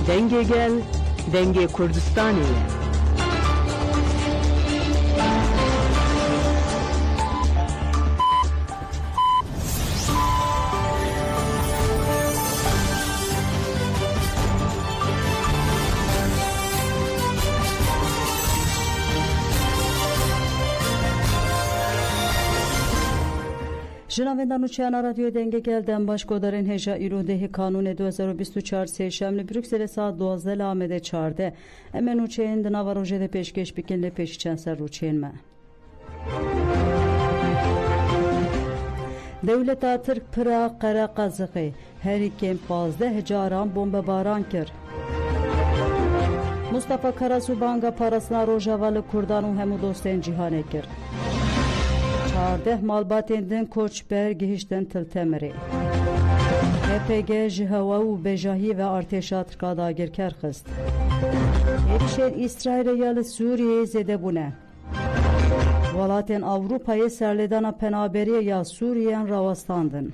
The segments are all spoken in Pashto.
Denge gel, denge Kurdistan'ı. جناب دانوچیان رادیو دنگه گلدن باشگودارین هجا ایروده کانون 2024 سهشنبه بروکسل ساعت 12 لامده 14 امنوچین دناوا روژه پیشکش بکن لپیش چند سر روچین ما دولت ترک پرا قرا قزقی هریکن 15 جاران بمب باران کرد مصطفی کراسو بانگا پاراسنا روژاوال کردان و همو دوستین جیهانه کرد 14 malbatên din koçber gihiştin Tiltemirê. HPG ji hewa û bêjahî ve artêşa Tirka dagirker xist. Êrişên İsraîlê ya li Sûriyeyê zêde bûne. Welatên Avrupayê serlêdana penaberiyê ya Sûriyeyan rawestandin.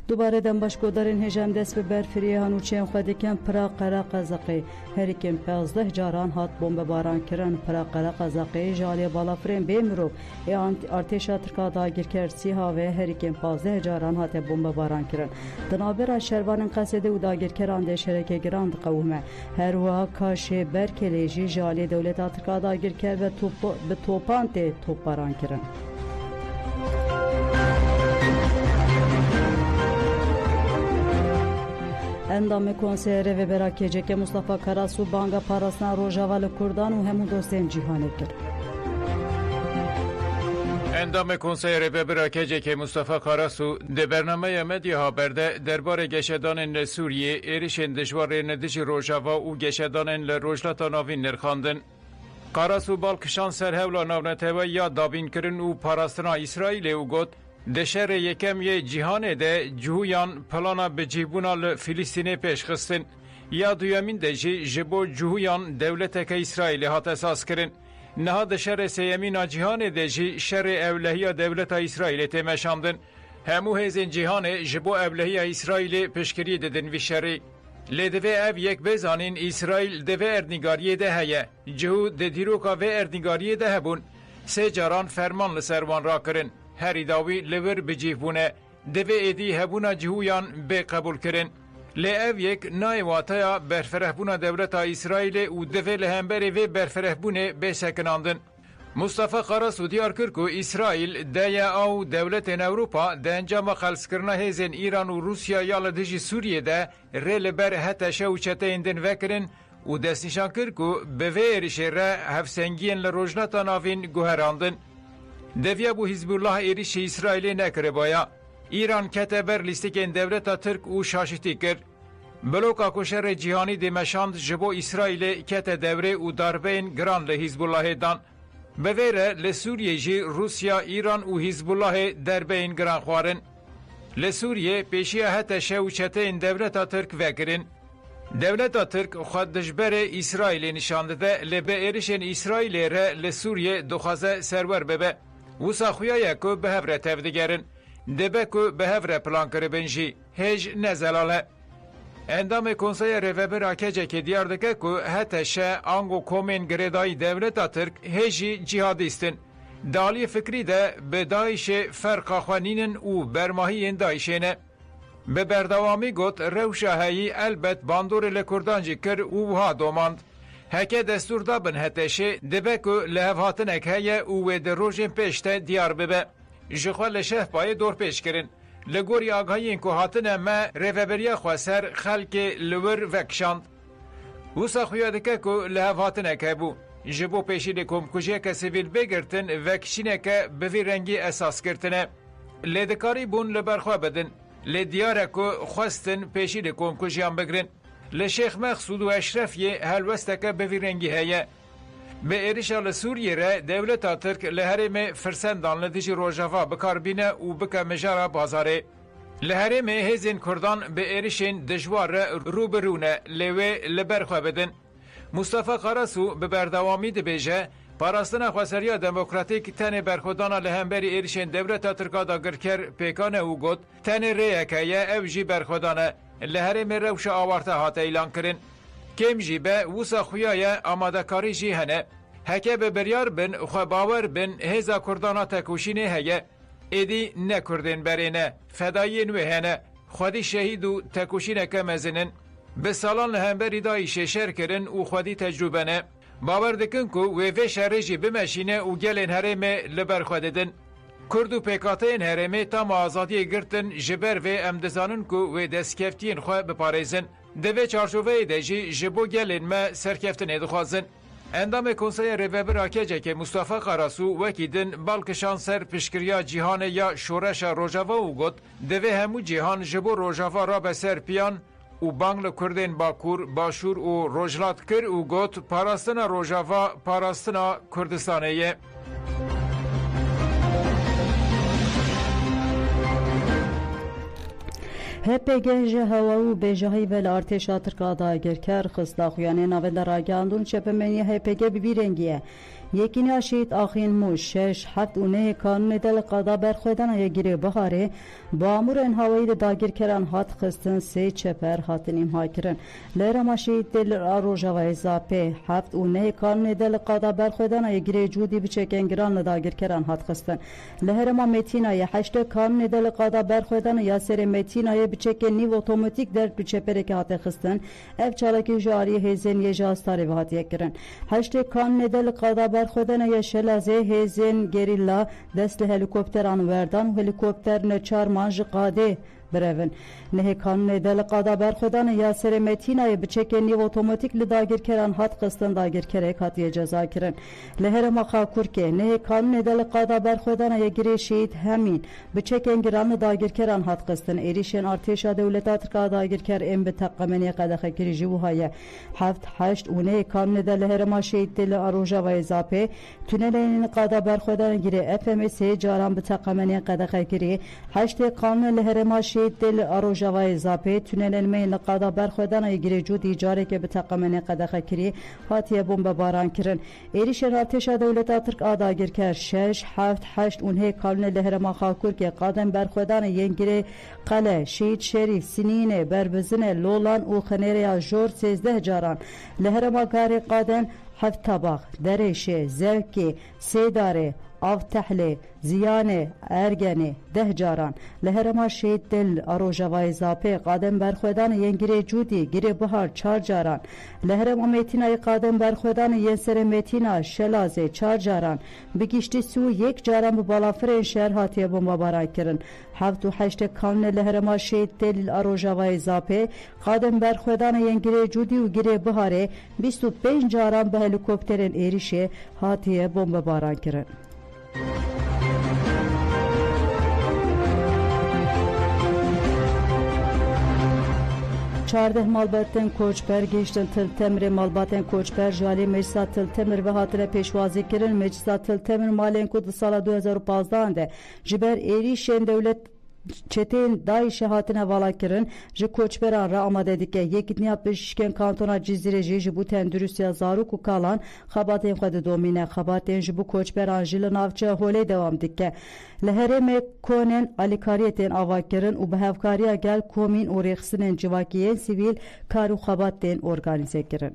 دوباره دم باشگودارین هجم دست به برفری هنوچین خودکن پرا قرا قزقی هریکن 15 جاران هات بمب باران کرن پرا قرا قزقی جالی بالافرین بیمرو ارتشا ترکا داگیر کرسی ها و هریکن 15 جاران هات بمب باران کرن دنابرا شروان قصده و داگیر کران ده شرکه گراند قومه هر وا کاشه برکلیجی جالی دولت ترکا داگیر کر و به توپان ته توپ باران کرن اندام کنسره و براکیجه که مصطفی کراسو بانگا پاراسنا روژاوال کردان و همون دوستین جیهانه کرد. اندام کنسره و براکیجه که مصطفی کراسو ده برنامه مدیا هابرده درباره گشتان سوریه ایریشن دشوار ندش روژاوا و گشتان لروجلتا ناوین نرخاندن. کراسو بالکشان سرهولا ناونتوا یا دابین کرن و پاراستنا اسرائیل و گوت دشهر یکم یه جهان ده جهویان پلانا به جیبونا فلسطینی پیش خستن یا دویمین ده جبو جهویان دولت که اسرائیل هات اساس کرن نها دشهر سیمین جهان ده شر اولهی دولت اسرائیل تمشاندن همو هزین جهان جبو اولهی اسرائیل پیشکری ددن وی شری لدوه او یک بزانین اسرائیل دوه اردنگاری ده هیه جهو ده دیروکا و اردنگاری ده هبون سه جاران فرمان لسروان را کرن هری داوی لور بجیف بونه دوه ایدی هبونا جهویان به قبول کرن لی او یک نای واتایا برفره بونا دولتا اسرائیل و دوه لهمبری و برفره بونه به سکناندن مصطفی قراس و دیار کرد که اسرائیل دیا او دولت اروپا ده انجام خلص کرنا هزین ایران و روسیا یا لدجی سوریه ده ریل بر حتی شوچته اندن وکرن و دست نشان کرد که به ویرش را هفسنگین لروجنتا ناوین گوهراندن devya bu Hizbullah erişi İsrail'e nekre baya. İran keteber listiken devleta Türk u şaşiti kir. Bloka koşer cihani demeşand jibo İsrail'e kete devre u darbeyn gran le Hizbullah'dan. Bevere le Suriyeji Rusya, İran u Hizbullah'e derbeyn gran xwarin. Le Suriye peşiye hete şevçeteyn devleta Türk vekirin. Devleta Türk xwed dijbere İsrail'e nişandide le be erişen İsrail'e re le Suriye doxaze serwer bebe. وسا خویای کو به هفره تفدیگرن دبه کو به هفره پلان کربن جی هج نزلاله اندام کنسای رهبر اکجه که دیار دکه کو هته شه انگو کومن گردای دولت ترک هجی جهادیستن دالی فکری ده به داعش فرق خوانینن او برماهی داعشینه به بردوامی گوت روشاهی البت باندور لکردانجی کر او ها دوماند هکه دستور دابن هتشه دبه که لحواتن اکهیه او در روژن پیشته دیار ببه جخواه لشه پای دور پیش کرن لگوری آگاهین که هاتن ما روبریا خواسر خلق لور وکشاند وسا خویاده که لحواتن اکه بو جبو پیشی لکم کجه که سیویل بگرتن وکشینه که بوی رنگی اساس کرتنه لیدکاری بون لبرخواه بدن لیدیاره که خواستن پیشی لکم کجیان بگرن لشیخ مقصود و اشرفی هلوستکه بویرنگی هیه به ایریشال سوریه را دولت ترک لحرم فرسندان لدیج روژاوا بکاربینه و بکا مجارا بازاره لحرم هزین کردان به ایریشین دجوار روبرونه لیوه لبرخواه بدن مصطفی قراسو به بردوامی ده بیجه پاراستنا خواسریا دموکراتیک تن برخودانا لهمبری ایرشن دولتا ترکا دا گرکر پیکانه او گوت تن ریکه او جی برخودانه لهرم روش آوارته هات ایلان کرن کم جی به وسا خویای آماده کاری جی هنه هکه به بریار بن خو باور بن هزا کردانا تکوشینه هیه ایدی نکردن برینه فدایی نوهنه خودی شهید و تکوشینه کمزنن به سالان لهمبری دایی ششر کرن و خودی تجربه نه باور دکن که وی شرجی بمشینه و گلین هرمه لبر خوددن کرد و پیکاتین هرمه تام آزادی گرتن جبر و امدزانن که وی دستکفتین خواه بپاریزن دوی چارچوبه دجی جبو گلین ما سرکفتن ادخوازن اندام کنسای ریوبر آکجه که مصطفی قراسو وکیدن بالکشان سر پشکریا جیهان یا شورش روژاوا او گوت دوی همو جیهان جبو روژاوا را به سر پیان و بانگل کردین باکور باشور و روجلات کر و گوت پاراستنا روژاوا پاراستنا کردستانیه HPG هوا و بجاهی ول ارتشا ترکا داگرکر خستا خویانه ناول راگاندون چپمنی HPG ببیرنگیه یکی نشید آخین موش 6 7 اونه کانون دل قضا برخودن یگیری بهاره با امور ان هوایی داگیر کرن هات خستن سه چپر هاتن امها کرن لرا ماشید دل روجاوای زاپه 7 اونه کانون دل قضا برخودن یگیری جودی بچکنگران داگیر کرن هات خستن لهرما متینای 8 کانون دل قضا برخودن یاسر متینای بچکن نیو اتوماتیک در بچپره که هات خستن اف چالکی جاری هزن یجاستاری هات یکرن 8 کانون دل قضا برخودن یا شلازه هزین گریلا دست هلیکوپتران وردان هلیکوپتر نچار مانج قاده برون نه کانون دل قادا برخودان یاسر متینای بچک نیو اتوماتیک لداگیر کران هات قستن داگیر کره کاتی جزا کرن لهر مخاکور که نه کانون دل قادا برخودان یگری شید همین بچک انگران داگیر کران هات قستن ایریشن ارتشا دولت ترکا داگیر کر ام بتقمنی قدخ کریجی وهای 7 8 اونه کانون دل هر ما شید دل اروجا و اضافه تونلین قادا برخودان گیره اف ام سی جاران بتقمنی قدخ کری 8 قانون لهر ما دل اروجاوای زاپه تونل میل قادا برخودن ایگری جودی جاره که به تقمن قدخه کری هاتیه بمب باران کرن ایریش ارتشا دولت ترک آداگیر کر 6 7 8 اونه کالن لهرما خاکور که قادم برخودن ینگری قله شید شریف سنین بربزن لولان او خنیریا جور 13 جاران لهرما گاری قادم 7 طبق درشه زوکی سیداره آف تحله زیانه ارگنه 10 جاران لهرما شید دل اروجاوای زاپه قادم برخودان ینگری جودی گیری بهار 4 جاران لهرما میتینای قادم برخودان ینسر میتینا شلازه 4 جاران بگیشتی سو 1 جاران به بالافرین شهر هاتیه بمبا باران کرن 7 و 8 کانون لهرما شید دل اروجاوای زاپه قادم برخودان ینگری جودی و گیری بهاره 25 جاران به هلیکوپترین ایریشه هاتیه بمبا باران کرن چارده مالباتن کوچبر گیشتن تلتمر مالباتن کوچبر جالی مجلس تلتمر و هاتره پیشوازی کرن مجلس تلتمر مالین کود سال 2015 ده جبر ایریشن دولت چتین دای شهاتنه والا کرن ج کوچبران را آماده دیگه یک دنیا پشکن کانتونا جزیره جی بو تندرستی زارو کو کالان خباتین خود دومینه خباتین ج بو کوچبران جل نافچه هولی دوام دیگه لهرم کنن الیکاریتین آوا کرن و به هفکاریا گل کومین و رخصنن جواکیین سیویل کارو خباتین ارگانیزه کرن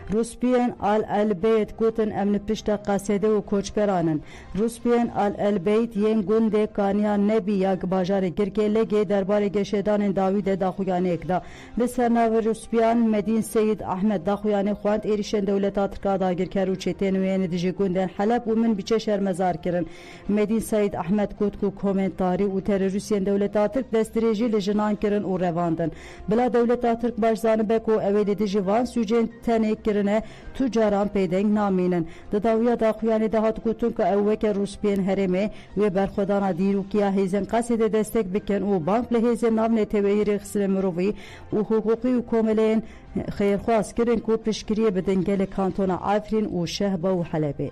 روسپیان آل البیت گوتن امن پشت قصیده و کوچبرانن روسپیان آل البیت ین گنده کانیان نبی یاگ باجار گرگه لگه درباره گشدان داوید داخویانه اکدا لسرناو روسپیان مدین سید احمد داخویانه خواند ایریشن دولتا ترکا داگیر کرو چیتین وین دیجی گندن حلب و من بچه شرمزار کرن مدین سید احمد گوت کو کومنتاری و تروریسین دولتا ترک دستریجی لجنان کرن و رواندن بلا دولتا ترک باشزانه بکو اویل دیجی وان سوجین تنک کرنه تجاران پیدنگ نامینن داویا داخویانه دهات گوتون که اوک روسپین هرمه و برخودان دیرو کیا هیزن قصد دستک بکن و بانک لهیزن نام نتوی رخصل مروی و حقوقی و کوملین خیرخواست کرن کو پشکریه بدنگل کانتونا عفرین و شهبه و حلبه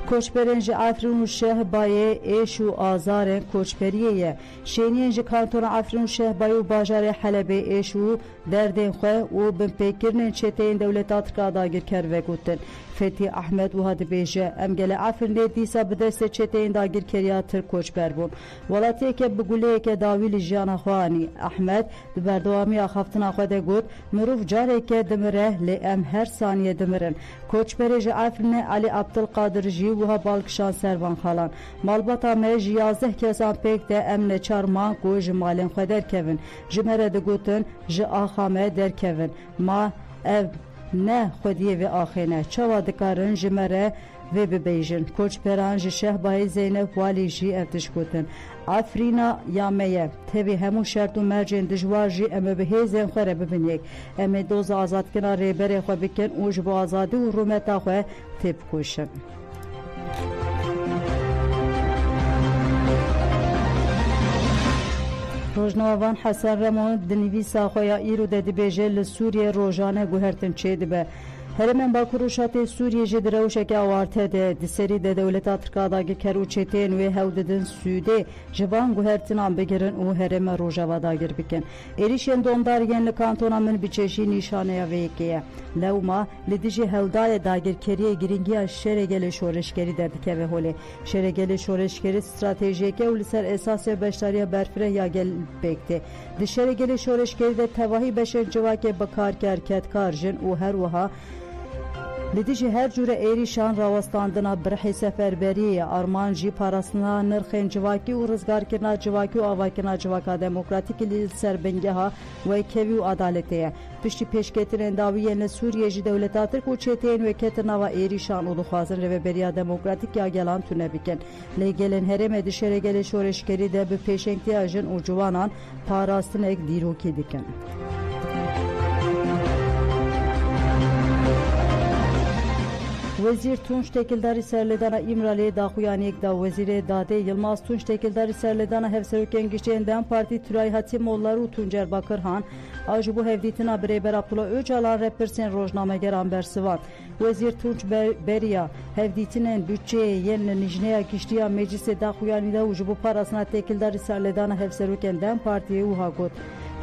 کوچبرین جی افرین و شهبای ایش و آزار کوچبریه شینین جی کانتون افرین و شهبای و باجار حلب ایش و دردین خواه و بمپیکرن چتین دولتات که داگیر کرده گوتن فتی احمد و هاد بیجه امگل افرین دیسا بدست چتین داگیر کریاتر کوچبر بون ولاتی که بگوله که داویل جان خوانی احمد بردوامی آخافتنا خود گوت مروف جاره که دمره لیم هر ثانیه دمرن کوچبر جی افرین علی عبدالقادر جی وها بالکشان سروان خالان مالباتا مج 11 کسان پیک ده امن چارمان کو جمالن خدر کevin جمره de گوتن ج آخامه در کevin ما نه خودیه و آخینه چوا دکارن جمره و ببیجن کوچپران ج شهبای زینب والی جی ارتش گوتن افرینا یامیه تبی همون شرط و مرجن دجوار جی امه به هیزن خوره ببینیک امه دوز آزاد کنا ریبره خو بکن اوج با آزادی و رومتا خو تب کوشن روزنامه‌وان حسن رمان دنیویسا خویا ایرو ددی بیجه لسوریه روزانه گوهرتن چه دبه هرمن باکروشات سوریه جدروشه که آورته ده سری ده دولت ترکاداگی کرو چتین و هوددن سوده جوان گوهرتنان بگیرن او هرم روجاوا داگیر بکن ایریشن دوندارگن لکانتونا من بچشی نشانه یا ویکیه لوما لدیجی هودای داگیر کریه گرینگی شرگل شورشگری در دکه و هوله شرگل شورشگری استراتژیکه و لسر اساس بشتاری برفره یا گل بکته ده شرگل شورشگری ده تواهی بشر جواکه بکار کرکت کارجن او هر وها لدیجی هر جور ایریشان راوستاندنا برحی سفربری آرمان جی پاراسنا نرخین جواکی و رزگار کرنا جواکی و آواکنا جواکا دموکراتیک لیل سربنگه ها و کوی و عدالته پشتی پیشکترین داویه سوریه جی دولتاتر کو چتین و کترنا و ایریشان و دخوازن رو بریا دموکراتیک یا گلان تونه بکن لیگلن هرم دشره گل شورشگری ده به پیشنگتی آجن و جوانان پاراستن ایک دیروکی دکن وزیر تونج تکیلداری سرلدانا امرالی داخویانی یک دا وزیر داده یلماز تونج تکیلداری سرلدانا هفسروکن گişteyenden parti Tülay Hatimoğulları و تونجر باکرهان آجبو هفدیتنا بریبر عبدالله öcalan repersen rojnameger ambersivan وزیر تونج بریا هفدیتنن bütçe yen nijneya giştiya meclise dakhuyani da ujubu parasına tekildari sərledana hevserukenden partiye uhagot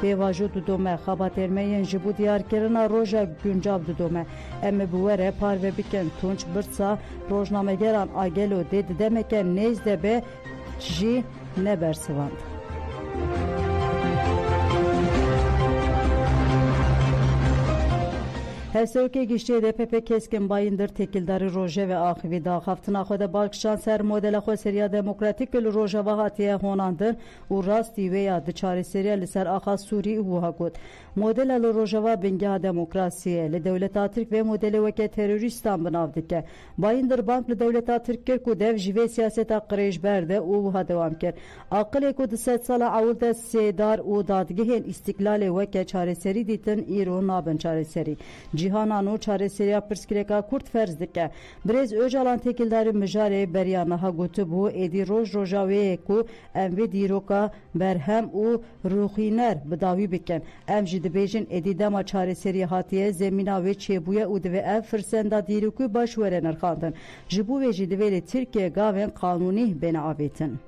Bevajo dudome xabatermeyen jibu diyarkerina roja güncav dudome emme buwere parve biken tunç birtsa rojnamegeran agelo dedi demeken nezde be ji nebersivand Hevsevke gişte DPP keskin bayındır tekildarı roje ve ahivi da haftına xoda balkşan ser modela xo seriya demokratik gül roja vahatiye honandır u rasti veya dıçari seriya liser axa Suri u hagot modela rojava bengah demokrasiye le devleta Türk ve modeli veke teröristan banavdike bayındır banklı devleta Türk ku dev jive siyaset aqrej berde u ha devam ker aqle ku 10 sala avulda sedar u dadgihen istiklale veke çare seri ditin iro naben çare seri Cihanano çareseriya pirskireka Kurt ferz dike. Brez Öcalan tekildarı mijare beryanaha gotu bu edi roj rojaveye ku emve diroka berhem u ruhiner bedavi biken. Em jidibejin edi dema çareseriya hatiye zemina ve çebuye u dve ev fırsenda diroku başveren erkandın. Jibu ve jidiveli Türkiye gaven kanuni bena avetin.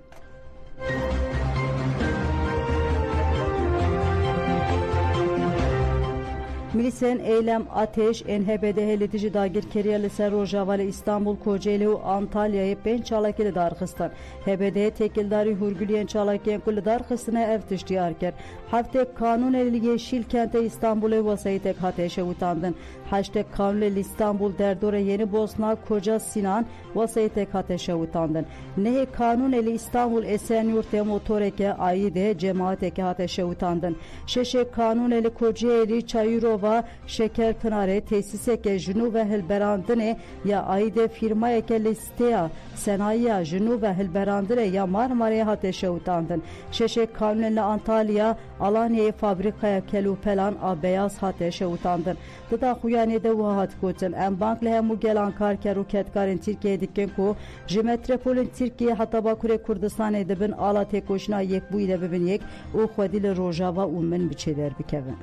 Milisen eylem ateş NHB'de helitici dagir keriyeli ser Rojava İstanbul Kocaeli ve Antalya'yı ben çalakili darxistan. HBD tekildari hurgüliyen çalakiyen kulli darxistine evtiş diyarker. Hafte kanun eli yeşil kente İstanbul'u vasayitek hateşe utandın. Hashtag kanun İstanbul derdore yeni Bosna Koca Sinan vasayitek hateşe utandın. Nehe kanun eli İstanbul Esenyurt'e motoreke ayide cemaateke hateşe utandın. Şeşe kanun eli Kocaeli Çayırova şeker kınare tesiseke junu ve hilberandine ya ayde firmaya ke listeya senayiya junu ve hilberandine ya Marmara'ya hateşe utandın. Şeşe kanunla Antalya Alanya'ya fabrikaya kelu pelan a beyaz hateşe utandın. Dıda xuyanede vahat koçun en bankle hemu gelan karker u ketkarin Türkiye dikken ku jimetropolin Türkiye hatta Bakure Kurdistan edibin ala tekoşuna yek bu ile bibin yek u xwedili Rojava u min biçeder bikevin.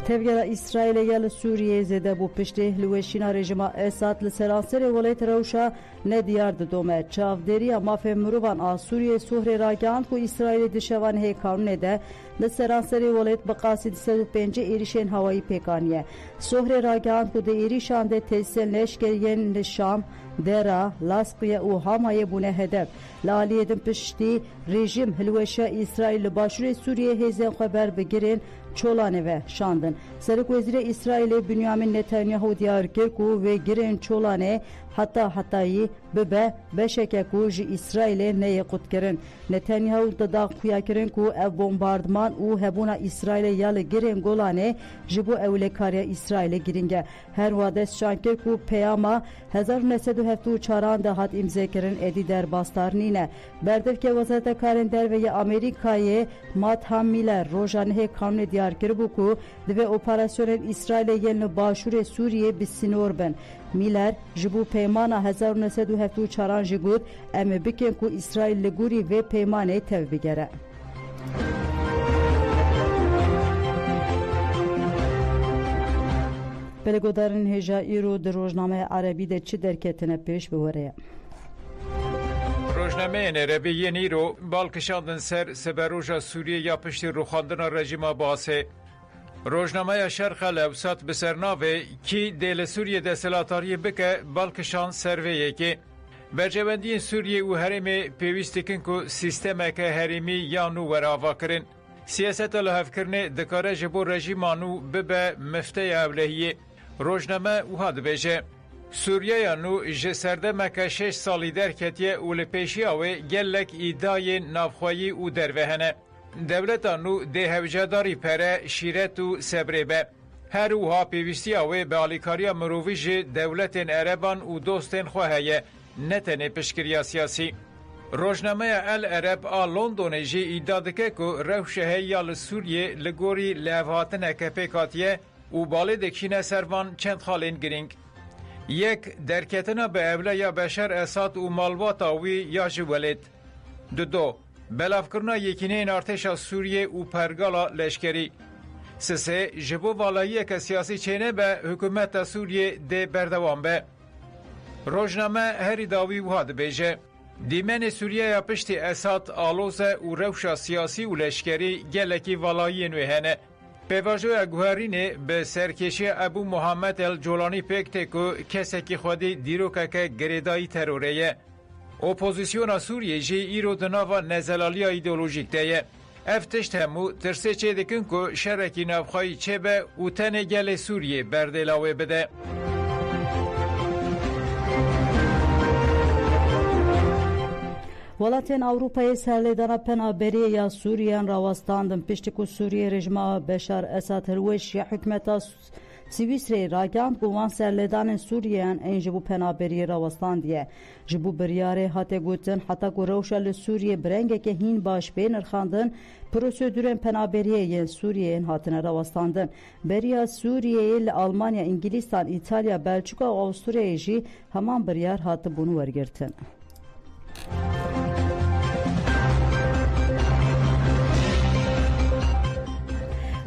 Tevgera İsrail'e gel Suriye zede bu pişti lüveşina rejima Esad li seranseri volet rewşa ne diyar dome çavderiya mafe muruvan a Suriye suhre ragan ku İsrail'e dişevan hey kanune de li seranseri volet baqasid 35 erişen havayı pekaniye suhre ragan ku de erişan de tesel leşkeriyen Şam dera laskiye u hamaye bune hedef laliyedin pişti rejim lüveşa İsrail başure Suriye hezen haber begirin Çolane ve şandın. Serok Veziri İsrail'e Bünyamin Netanyahu diyar kirku ve girin Çolane hatayı bebe beşeke ku ji İsrail'e neye kutkirin. Netanyahu da da kuyakirin ku ev bombardman u hebuna İsrail'e yalı girin Golane ji bu evlekariya İsrail'e giringe. Her vades şankir ku peyama 1974 da hat imzekirin edi der bastar nine. Berdevke vaziyete karin der ve Amerika'ye mathamiler rojanhe kanuni diyar kirbu ku ve operasyonel İsrail'e yelini başure Suriye bisinor ben. Miller jibu peymana 1974 jigud eme bikin ku İsrail liguri ve peymane tevbigere. Belgodarın heja îro di rojname Arabî de çi derketine pêş bihore. Rojnameyên Erebî yên îro balkişandin ser seberoja Sûriye ya piştî rûxandina rejima Basê. Rojnameya Şerqa Lewsat bi sernavê kî dê li Sûriye desthilatariyê bike balkişan serveyekê. Bercewendiyên Sûriye û herêmê pêwîst dikin ku sîstemeke herêmî ya nû werava kirin. Siyaseta li hevkirinê dikare ji bo rejîma nû bibe mifteya ewlehiyê. Rojname wiha dibêje. Sûriyeya nû ji serdemeke 6 salî derketiye û li pêşiya wê gelek îdayên navxweyî û derve hene. Devleta nû dê hevcedarî pere, şîret û sebrê be. Her wiha pêwîstiya wê bi alîkariya mirovî ji dewletên Ereban û dostên xwe heye, ne tenê piştgiriya siyasî. Rojnameya El Ereb a Londonê jî îdia dike ku rewşa heya li Sûriyê li gorî levhatineke pêk hatiye û balê dikişîne servan çend xalên girîng. Yek derketina bi evleya Beşer Esad û malbata wî ya ji welêt. Dudo belavkirina yekîneyên artêşa Sûriye û pergala leşkerî. Sisê ji bo valayiyeke siyasî çêne be hikûmeta Sûriye dê berdewam be. Rojname herî dawî wiha dibêje. Dîmenê Sûriyeya piştî Esad aloze û rewşa siyasî û leşkerî gelekî valayiyên wê hene. Pêvajoya guherînê bi serkêşiya Ebu Muhammed el Colanî pêk tê ku kesekî xwedî dîrokeke girêdayî terorê ye. Opozisyona Sûriye jî îro di nava nezelaliya îdeolojîk de ye. Ev tişt hemû tirsê çê dikin ku şerekî navxwayî çêbe û tenê gelê Sûriye berdêla wê bide. Welatên Avrupayê serlêdana penaberiyê ya Sûriyeyan rawastandin piştî ku Sûriye rejima Beşar Esad hirweş ya hikûmeta Swîsreyê ragihand ku wan serlêdanên Sûriyeyan ên ji bo penaberiyê rawastandiye. Ji bo biryarê hate gotin heta ku rewşa li Sûriye bi rengeke hîn baş pê nirxandin, prosedûrên penaberiyê yên Sûriyeyên hatine rawastandin. Beriya Sûriyeyê li Almanya, İngîlistan, İtalya, Belçika û Avusturyayê jî heman biryar hatibûn wergirtin.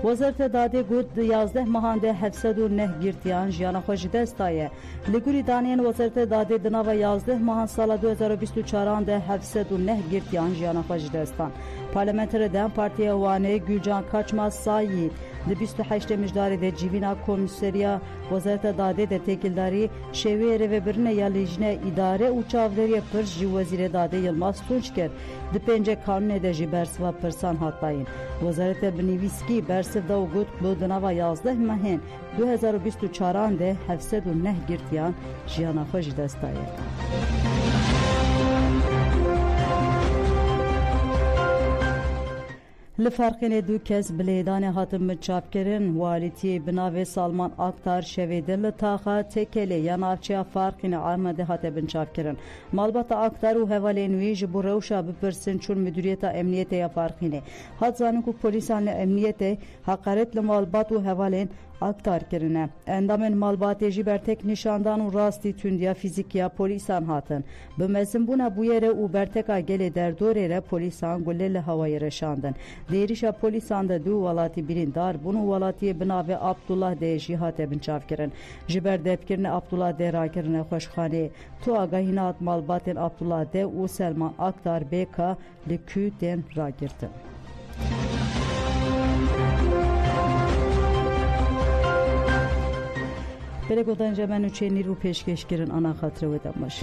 Wezareta Dadê got di 11 mehan de 709 girtiyan jiyana xwe ji dest daye. Li gurî daniyên Wezareta Dadê di nava 11 mehan sala 2024 de 709 girtiyan jiyana xwe ji dest dan. Parlamenterê Dem Partiya Wanê Gülcan Kaçmaz Sayî di 28 mijdarê de civîna Komîseriya Wezareta Dadê de têkildarî şêweyê rêvebirina ya lêjine îdare û çavderiya pirs ji Wezîrê Dadê Yilmaz Tunç kir. Di pêncê kanûnê de jî bersiva pirsan hat dayîn. Wezareta binivîskî bersiv da û got bi di nava 11 mehên 2024 de 709 girtiyan jiyana xwe ji dest daye. Li Ferqinê du kes bilêdanê hatin mitçavkirin walîtiyê bi navê Salman Aktar şevê din li taxa Tekelê ya navçeya Ferqinê Amedê hate binçavkirin. Malbata Aktar û hevalên wî ji bo rewşa bipirsin çûn Müdûriyeta Emniyetê ya Ferqinê. Hat zanin ku polîsan li emniyetê haqaret li malbat û hevalên aktar kirine. Endamên malbatê jî bertek nîşandan û rastî tundiya fîzîkiya polîsan hatin. Bi mezinbûna bûyerê û berteka gelê derdorê re polîsan gulê li hewayê reşandin. Di êrişa polîsan de dû welatî birîndar bûn û welatiyê bi navê Abdullah Dê jî hate binçavkirin. Ji ber devkirina Abdullah Dê rakirine xweşxanê. Tu agahîna malbatên Abdullah Dê û Selman Aktar bêka li kû tên ragirtin. Belê godan jemen û çênîr û pêşkêşkirin ana xatirê wê de baş.